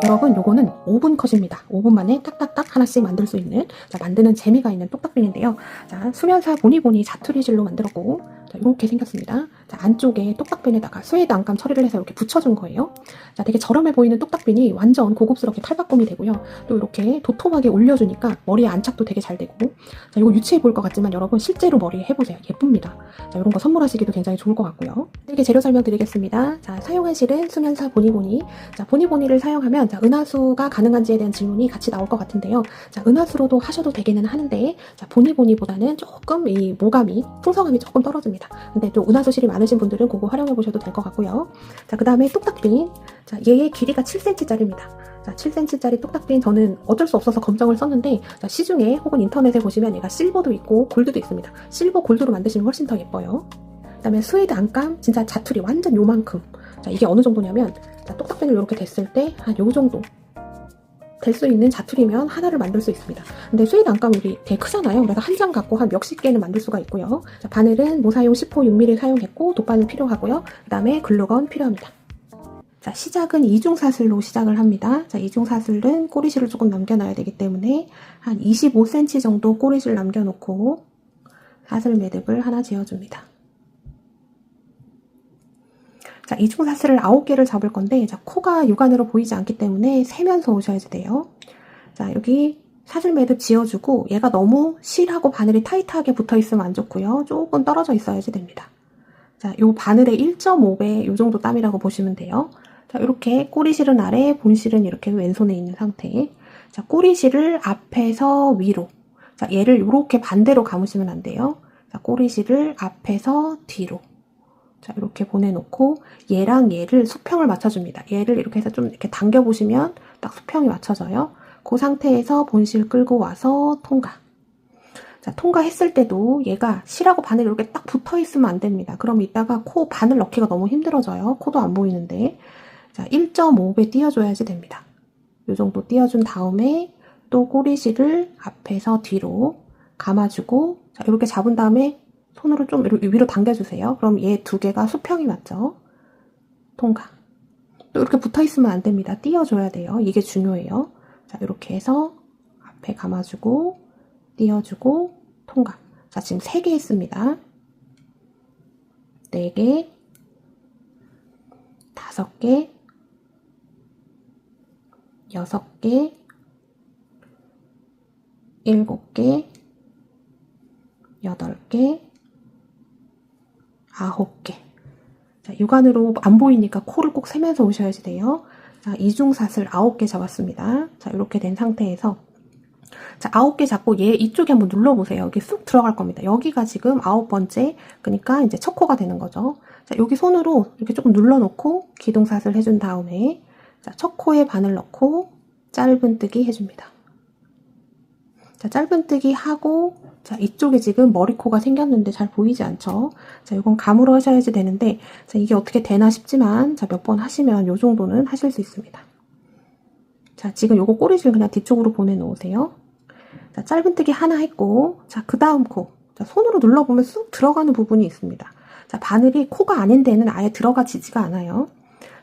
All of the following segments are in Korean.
여러분, 요거는 5분 컷입니다. 5분 만에 딱딱딱 하나씩 만들 수 있는, 만드는 재미가 있는 똑딱빈인데요. 자, 수면사 보니보니 자투리 실로 만들었고, 자, 이렇게 생겼습니다. 자, 안쪽에 똑딱빈에다가 스웨이드 안감 처리를 해서 이렇게 붙여준 거예요. 자, 되게 저렴해 보이는 똑딱빈이 완전 고급스럽게 탈바꿈이 되고요. 또 이렇게 도톰하게 올려주니까 머리에 안착도 되게 잘 되고, 자, 이거 유치해 보일 것 같지만 여러분 실제로 머리에 해보세요. 예쁩니다. 자, 이런 거 선물하시기도 굉장히 좋을 것 같고요. 이렇게 재료 설명드리겠습니다. 자, 사용한 실은 수면사 보니보니. 자, 보니보니를 사용하면 자, 은하수가 가능한지에 대한 질문이 같이 나올 것 같은데요. 자, 은하수로도 하셔도 되기는 하는데, 자, 보니보니보다는 조금 이 모감이, 풍성함이 조금 떨어집니다. 근데 또 은하수 실이 많으신 분들은 그거 활용해 보셔도 될 것 같고요. 자, 그 다음에 똑딱빈. 자, 얘의 길이가 7cm짜리입니다. 자, 7cm짜리 똑딱빈 저는 어쩔 수 없어서 검정을 썼는데, 자, 시중에 혹은 인터넷에 보시면 얘가 실버도 있고 골드도 있습니다. 실버 골드로 만드시면 훨씬 더 예뻐요. 그 다음에 스웨이드 안감, 진짜 자투리 완전 요만큼. 자, 이게 어느 정도냐면, 자, 똑딱빈을 이렇게 됐을 때 한 요 정도 될 수 있는 자투리면 하나를 만들 수 있습니다. 근데 스웨이드 안감 여기 되게 크잖아요. 그래서 한 장 갖고 한 몇십 개는 만들 수가 있고요. 자, 바늘은 모사용 10호 6mm 사용했고 돗바늘 필요하고요. 그 다음에 글루건 필요합니다. 자, 시작은 이중사슬로 시작을 합니다. 자, 이중사슬은 꼬리실을 조금 남겨놔야 되기 때문에 한 25cm 정도 꼬리실 남겨놓고 사슬 매듭을 하나 지어줍니다. 자, 이중사슬을 9개를 잡을 건데, 자, 코가 육안으로 보이지 않기 때문에 세면서 오셔야 돼요. 자, 여기 사슬 매듭 지어주고, 얘가 너무 실하고 바늘이 타이트하게 붙어 있으면 안 좋고요. 조금 떨어져 있어야지 됩니다. 자, 요 바늘의 1.5배 요 정도 땀이라고 보시면 돼요. 자, 이렇게 꼬리실은 아래, 본실은 이렇게 왼손에 있는 상태. 자, 꼬리실을 앞에서 위로. 자, 얘를 이렇게 반대로 감으시면 안 돼요. 자, 꼬리실을 앞에서 뒤로. 자, 이렇게 보내놓고 얘랑 얘를 수평을 맞춰줍니다. 얘를 이렇게 해서 좀 이렇게 당겨보시면 딱 수평이 맞춰져요. 그 상태에서 본실 끌고 와서 통과. 자, 통과했을 때도 얘가 실하고 바늘이 이렇게 딱 붙어있으면 안 됩니다. 그럼 이따가 코 바늘 넣기가 너무 힘들어져요. 코도 안 보이는데. 자, 1.5배 띄워줘야지 됩니다. 이 정도 띄워준 다음에 또 꼬리실을 앞에서 뒤로 감아주고, 자, 이렇게 잡은 다음에 손으로 좀 위로 당겨주세요. 그럼 얘 두 개가 수평이 맞죠? 통과. 또 이렇게 붙어있으면 안 됩니다. 띄워줘야 돼요. 이게 중요해요. 자, 이렇게 해서 앞에 감아주고, 띄워주고, 통과. 자, 지금 3개 했습니다. 4개, 5개, 6개, 7개, 8개, 9개. 자, 육안으로 안 보이니까 코를 꼭 세면서 오셔야지 돼요. 자, 이중사슬 9개 잡았습니다. 자, 이렇게 된 상태에서 자, 9개 잡고 얘 이쪽에 한번 눌러보세요. 여기 쑥 들어갈 겁니다. 여기가 지금 9번째, 그러니까 이제 첫 코가 되는 거죠. 자, 여기 손으로 이렇게 조금 눌러놓고 기둥사슬 해준 다음에 자, 첫 코에 바늘 넣고 짧은뜨기 해줍니다. 자, 짧은뜨기 하고 자, 이쪽에 지금 머리코가 생겼는데 잘 보이지 않죠? 자, 이건 감으로 하셔야지 되는데 자, 이게 어떻게 되나 싶지만 자, 몇 번 하시면 요 정도는 하실 수 있습니다. 자, 지금 요거 꼬리실 그냥 뒤쪽으로 보내놓으세요. 자, 짧은뜨기 하나 했고 자, 그 다음 코. 자, 손으로 눌러보면 쑥 들어가는 부분이 있습니다. 자, 바늘이 코가 아닌 데는 아예 들어가지지가 않아요.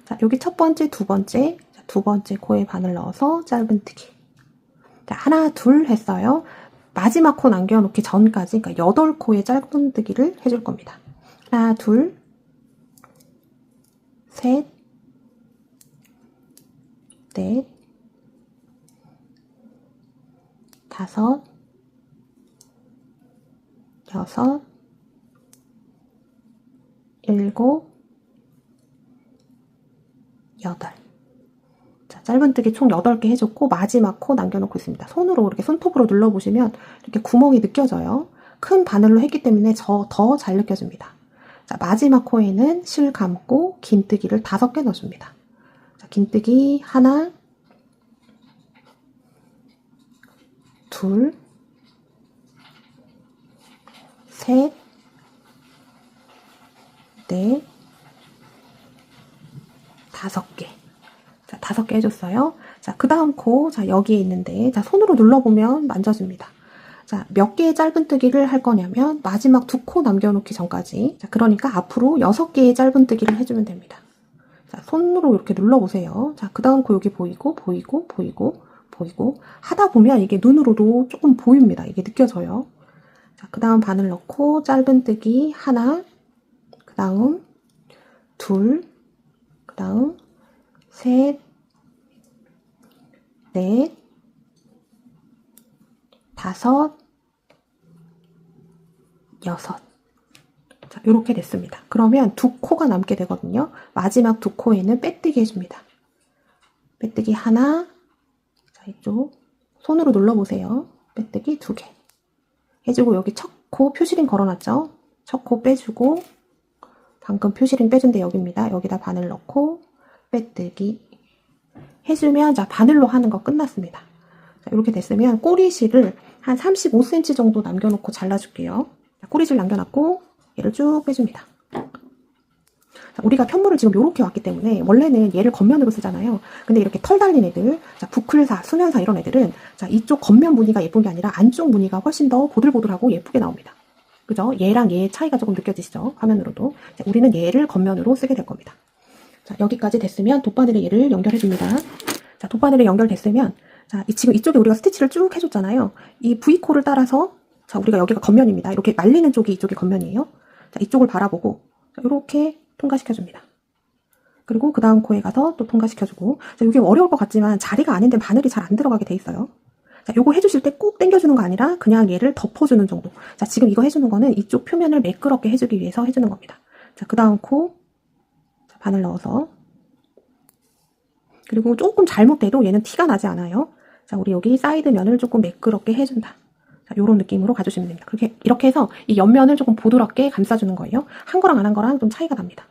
자, 여기 첫 번째, 두 번째, 자, 두 번째 코에 바늘 넣어서 짧은뜨기. 자, 하나, 둘 했어요. 마지막 코 남겨놓기 전까지, 그러니까 8코의 짧은뜨기를 해줄 겁니다. 하나, 둘, 셋, 넷, 5, 6, 7, 8. 자, 짧은뜨기 총 8개 해줬고 마지막 코 남겨놓고 있습니다. 손으로 이렇게 손톱으로 눌러보시면 이렇게 구멍이 느껴져요. 큰 바늘로 했기 때문에 더 잘 느껴집니다. 자, 마지막 코에는 실 감고 긴뜨기를 5개 넣어줍니다. 자, 긴뜨기 하나, 둘, 셋, 넷, 5개. 자, 5개 해줬어요. 자, 그 다음 코, 자, 여기에 있는데, 자, 손으로 눌러보면 만져집니다. 자, 몇 개의 짧은뜨기를 할 거냐면, 마지막 2코 남겨놓기 전까지. 자, 그러니까 앞으로 6개의 짧은뜨기를 해주면 됩니다. 자, 자, 손으로 이렇게 눌러보세요. 자, 그 다음 코 여기 보이고, 보이고, 보이고, 보이고. 하다 보면 이게 눈으로도 조금 보입니다. 이게 느껴져요. 자, 그 다음 바늘 넣고, 짧은뜨기 하나, 그 다음 둘, 그 다음 셋, 넷, 다섯, 여섯. 자, 이렇게 됐습니다. 그러면 두 코가 남게 되거든요. 마지막 두 코에는 빼뜨기 해줍니다. 빼뜨기 하나, 자, 이쪽 손으로 눌러보세요. 빼뜨기 두 개 해주고, 여기 첫 코 표시링 걸어놨죠? 첫 코 빼주고, 방금 표시링 빼준 데 여기입니다. 여기다 바늘 넣고 빼뜨기 해주면, 자, 바늘로 하는 거 끝났습니다. 자, 이렇게 됐으면 꼬리실을 한 35cm 정도 남겨놓고 잘라줄게요. 자, 꼬리실 남겨놨고 얘를 쭉 빼줍니다. 자, 우리가 편물을 지금 이렇게 왔기 때문에 원래는 얘를 겉면으로 쓰잖아요. 근데 이렇게 털 달린 애들, 자, 부클사, 수면사 이런 애들은, 자, 이쪽 겉면 무늬가 예쁜 게 아니라 안쪽 무늬가 훨씬 더 보들보들하고 예쁘게 나옵니다. 그죠? 얘랑 얘의 차이가 조금 느껴지시죠? 화면으로도. 자, 우리는 얘를 겉면으로 쓰게 될 겁니다. 자, 여기까지 됐으면 돗바늘에 얘를 연결해줍니다. 자, 돗바늘에 연결됐으면, 자, 지금 이쪽에 우리가 스티치를 쭉 해줬잖아요. 이 V코를 따라서, 자, 우리가 여기가 겉면입니다. 이렇게 말리는 쪽이 이쪽이 겉면이에요. 자, 이쪽을 바라보고, 자, 이렇게 통과시켜줍니다. 그리고 그 다음 코에 가서 또 통과시켜주고. 자, 이게 어려울 것 같지만 자리가 아닌데 바늘이 잘 안 들어가게 돼 있어요. 자, 요거 해주실 때 꼭 당겨주는 거 아니라 그냥 얘를 덮어주는 정도. 자, 지금 이거 해주는 거는 이쪽 표면을 매끄럽게 해주기 위해서 해주는 겁니다. 자, 그 다음 코, 자, 바늘 넣어서. 그리고 조금 잘못돼도 얘는 티가 나지 않아요. 자, 우리 여기 사이드 면을 조금 매끄럽게 해준다. 자, 요런 느낌으로 가주시면 됩니다. 이렇게 해서 이 옆면을 조금 부드럽게 감싸주는 거예요. 한 거랑 안 한 거랑 좀 차이가 납니다.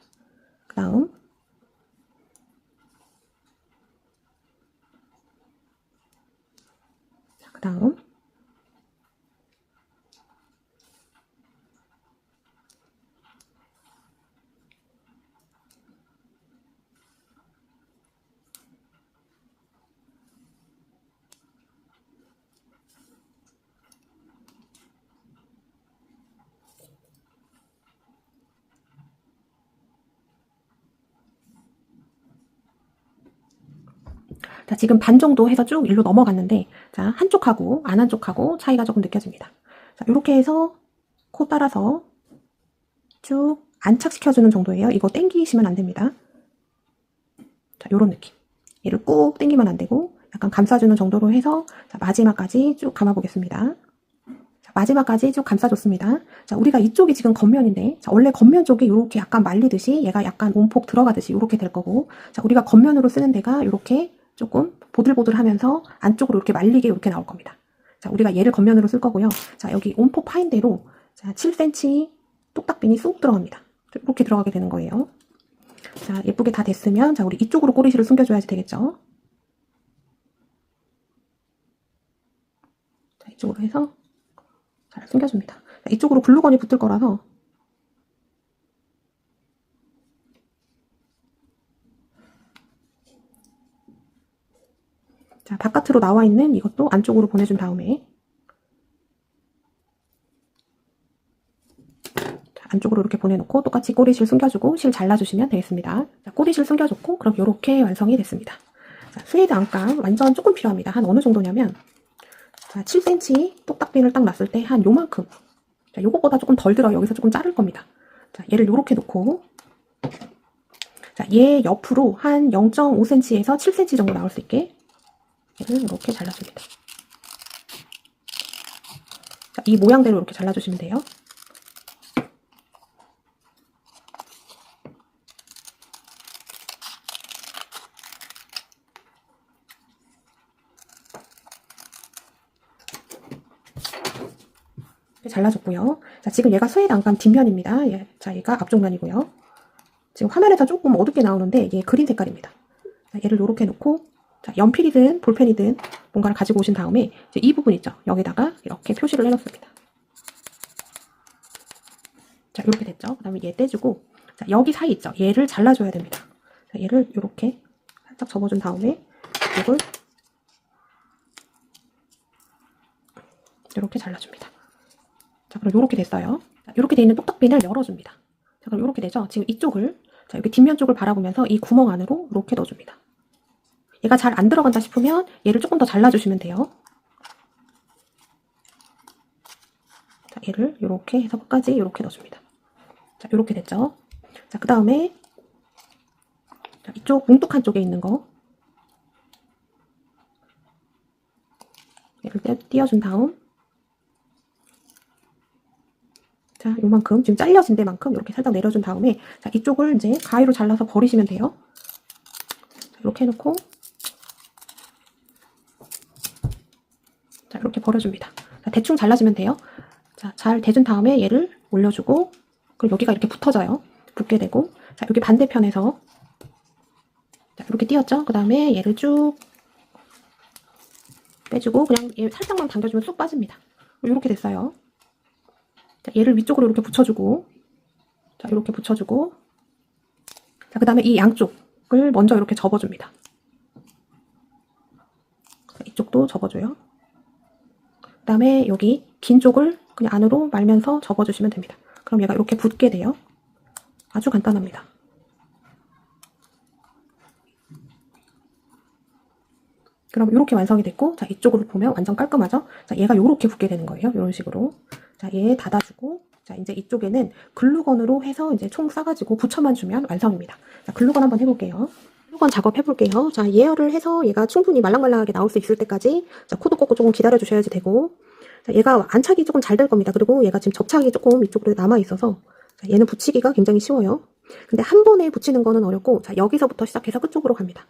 그 다음. 자, 그 다음. 자, 지금 반 정도 해서 쭉 일로 넘어갔는데, 자, 한쪽하고 안 한쪽하고 차이가 조금 느껴집니다. 자, 이렇게 해서 코 따라서 쭉 안착시켜주는 정도예요. 이거 당기시면 안 됩니다. 자, 요런 느낌. 얘를 꾹 당기면 안 되고, 약간 감싸주는 정도로 해서, 자, 마지막까지 쭉 감아보겠습니다. 자, 마지막까지 쭉 감싸줬습니다. 자, 우리가 이쪽이 지금 겉면인데, 자, 원래 겉면 쪽이 이렇게 약간 말리듯이, 얘가 약간 온폭 들어가듯이 이렇게 될 거고, 자, 우리가 겉면으로 쓰는 데가 이렇게 조금 보들보들하면서 안쪽으로 이렇게 말리게 이렇게 나올 겁니다. 자, 우리가 얘를 겉면으로 쓸 거고요. 자, 여기 온폭 파인 대로, 자, 7cm 똑딱핀이 쑥 들어갑니다. 이렇게 들어가게 되는 거예요. 자, 예쁘게 다 됐으면, 자, 우리 이쪽으로 꼬리실을 숨겨줘야지 되겠죠. 자, 이쪽으로 해서 잘 숨겨줍니다. 자, 이쪽으로 글루건이 붙을 거라서, 자, 바깥으로 나와 있는 이것도 안쪽으로 보내준 다음에, 자, 안쪽으로 이렇게 보내놓고 똑같이 꼬리실 숨겨주고 실 잘라주시면 되겠습니다. 자, 꼬리실 숨겨줬고, 그럼 이렇게 완성이 됐습니다. 자, 스웨이드 안감 완전 조금 필요합니다. 한 어느 정도냐면, 자, 7cm 똑딱핀을 딱 놨을 때 한 요만큼. 자, 요것보다 조금 덜 들어요. 여기서 조금 자를 겁니다. 자, 얘를 요렇게 놓고, 자, 얘 옆으로 한 0.5cm에서 7cm 정도 나올 수 있게 얘를 이렇게 잘라줍니다. 자, 이 모양대로 이렇게 잘라주시면 돼요. 잘라줬고요. 자, 지금 얘가 스웨이드 안감 뒷면입니다. 예, 자, 얘가 앞쪽 면이고요. 지금 화면에서 조금 어둡게 나오는데 이게 그린 색깔입니다. 자, 얘를 이렇게 놓고, 자, 연필이든 볼펜이든 뭔가를 가지고 오신 다음에 이제 이 부분 있죠. 여기다가 이렇게 표시를 해놓습니다. 자, 이렇게 됐죠. 그 다음에 얘 떼주고, 자, 여기 사이 있죠. 얘를 잘라줘야 됩니다. 자, 얘를 이렇게 살짝 접어준 다음에 이걸 이렇게 잘라줍니다. 자, 그럼 이렇게 됐어요. 자, 이렇게 돼 있는 똑딱핀을 열어줍니다. 자, 그럼 이렇게 되죠. 지금 이쪽을 자, 여기 뒷면 쪽을 바라보면서 이 구멍 안으로 이렇게 넣어줍니다. 얘가 잘 안 들어간다 싶으면 얘를 조금 더 잘라주시면 돼요. 자, 얘를 이렇게 해서 끝까지 이렇게 넣어줍니다. 자, 이렇게 됐죠? 자, 그 다음에 이쪽 뭉툭한 쪽에 있는 거 얘를 띄워준 다음 자, 요만큼 지금 잘려진 데만큼 이렇게 살짝 내려준 다음에 자, 이쪽을 이제 가위로 잘라서 버리시면 돼요. 자, 이렇게 해놓고 자, 이렇게 버려줍니다. 자, 대충 잘라주면 돼요. 자, 잘 대준 다음에 얘를 올려주고 그리고 여기가 이렇게 붙어져요. 붙게 되고 자, 여기 반대편에서 자, 이렇게 띄었죠? 그 다음에 얘를 쭉 빼주고 그냥 얘 살짝만 당겨주면 쑥 빠집니다. 이렇게 됐어요. 자, 얘를 위쪽으로 이렇게 붙여주고 자, 이렇게 붙여주고 자, 그 다음에 이 양쪽을 먼저 이렇게 접어줍니다. 자, 이쪽도 접어줘요. 그 다음에 여기 긴 쪽을 그냥 안으로 말면서 접어주시면 됩니다. 그럼 얘가 이렇게 붙게 돼요. 아주 간단합니다. 그럼 이렇게 완성이 됐고 자, 이쪽으로 보면 완전 깔끔하죠? 자, 얘가 이렇게 붙게 되는 거예요. 이런 식으로. 자, 얘 닫아주고 자, 이제 이쪽에는 글루건으로 해서 이제 총 싸가지고 붙여만 주면 완성입니다. 자, 글루건 한번 해볼게요. 글루건 작업 해볼게요. 자, 예열을 해서 얘가 충분히 말랑말랑하게 나올 수 있을 때까지 자, 코드 꽂고 조금 기다려 주셔야지 되고 자, 얘가 안착이 조금 잘 될 겁니다. 그리고 얘가 지금 접착이 조금 이쪽으로 남아 있어서 자, 얘는 붙이기가 굉장히 쉬워요. 근데 한 번에 붙이는 거는 어렵고 자, 여기서부터 시작해서 끝쪽으로 갑니다.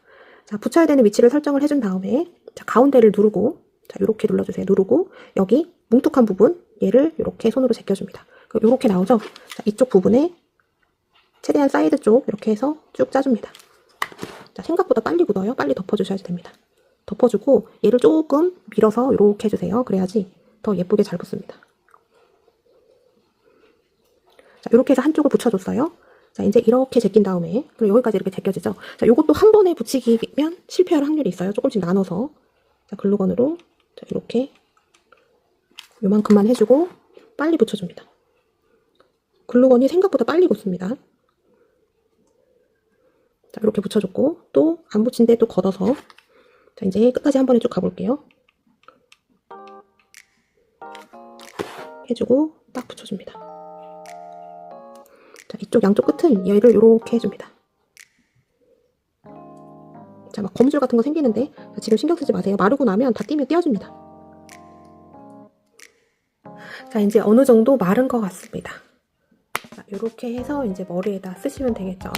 자, 붙여야 되는 위치를 설정을 해준 다음에 자, 가운데를 누르고 자, 요렇게 눌러주세요. 누르고 여기 뭉툭한 부분 얘를 이렇게 손으로 제껴줍니다. 이렇게 나오죠? 자, 이쪽 부분에 최대한 사이드 쪽 이렇게 해서 쭉 짜줍니다. 자, 생각보다 빨리 굳어요. 빨리 덮어주셔야 됩니다. 덮어주고 얘를 조금 밀어서 이렇게 해주세요. 그래야지 더 예쁘게 잘 붙습니다. 자, 이렇게 해서 한쪽을 붙여줬어요. 자, 이제 이렇게 제낀 다음에 그리고 여기까지 이렇게 제껴지죠. 자, 요것도 한 번에 붙이기면 실패할 확률이 있어요. 조금씩 나눠서 자, 글루건으로 자, 이렇게 요만큼만 해주고 빨리 붙여줍니다. 글루건이 생각보다 빨리 붙습니다. 자, 이렇게 붙여줬고 또 안 붙인 데 또 걷어서 자, 이제 끝까지 한 번에 쭉 가볼게요. 해주고 딱 붙여줍니다. 자, 이쪽 양쪽 끝은 얘를 이렇게 해줍니다. 자, 막 거미줄 같은 거 생기는데 자, 지금 신경 쓰지 마세요. 마르고 나면 다 띄어집니다. 자, 이제 어느 정도 마른 것 같습니다. 자, 이렇게 해서 이제 머리에다 쓰시면 되겠죠.